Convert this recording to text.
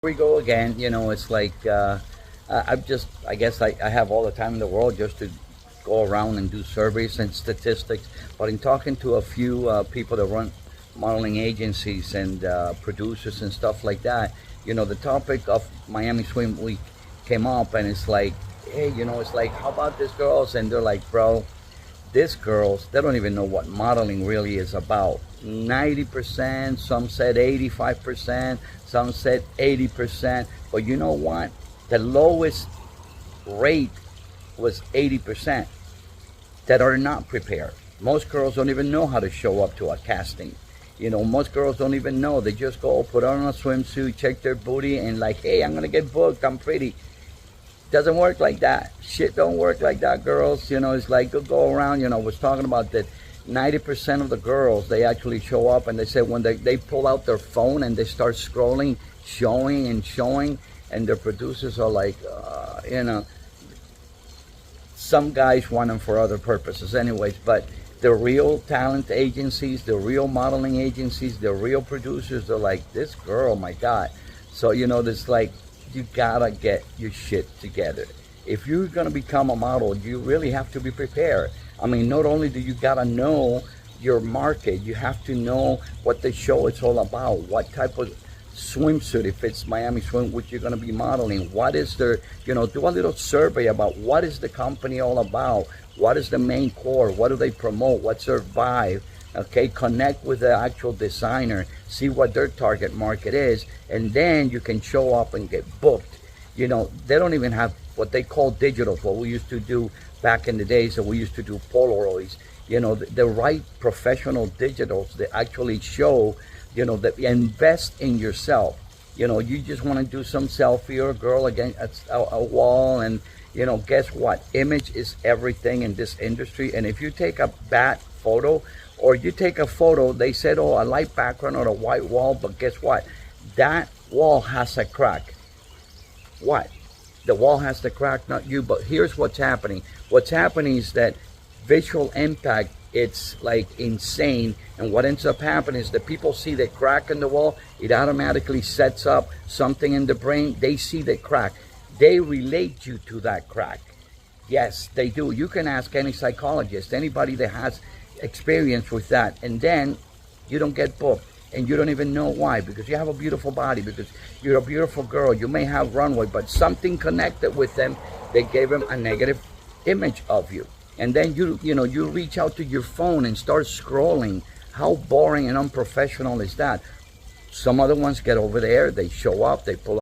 We go again. It's like I guess I have all the time in the world just to go around and do surveys and statistics. But in talking to a few people that run modeling agencies and producers and stuff like that, the topic of Miami Swim Week came up, and it's like, hey, it's like, how about these girls? And they're like, bro, these girls, they don't even know what modeling really is about. 90%, some said 85%, some said 80%. But you know what? The lowest rate was 80% that are not prepared. Most girls don't even know how to show up to a casting. Most girls don't even know. They just go put on a swimsuit, check their booty, and like, hey, I'm gonna get booked. I'm pretty. Doesn't work like that. Shit don't work like that, girls. It's like go around. I was talking about that 90% of the girls, they actually show up, and they say when they pull out their phone and they start scrolling, showing and showing, and their producers are like, some guys want them for other purposes anyways, but the real talent agencies, the real modeling agencies, the real producers, they're like, this girl, my God. So, this like, you gotta get your shit together. If you're gonna become a model, you really have to be prepared. I mean, not only do you gotta know your market, you have to know what the show is all about, what type of swimsuit, if it's Miami Swim, which you're gonna be modeling, what is their, do a little survey about what is the company all about, what is the main core, what do they promote, what's their vibe. Okay, connect with the actual designer, see what their target market is, and then you can show up and get booked. They don't even have what they call digitals, what we used to do back in the days, that we used to do Polaroids. The right professional digitals that actually show, that invest in yourself. You just want to do some selfie or a girl against a wall, and guess what? Image is everything in this industry. And if you take a bad photo, or you take a photo, they said, oh, a light background or a white wall, but guess what? That wall has a crack. What? The wall has the crack, not you. But here's what's happening. What's happening is that visual impact, it's like insane. And what ends up happening is that people see the crack in the wall, it automatically sets up something in the brain. They see the crack. They relate you to that crack. Yes, they do. You can ask any psychologist, anybody that has experience with that, and then you don't get booked, and you don't even know why, because you have a beautiful body, because you're a beautiful girl, you may have runway, but something connected with them, they gave them a negative image of you. And then you reach out to your phone and start scrolling. How boring and unprofessional is that? Some other ones get over there, they show up, they pull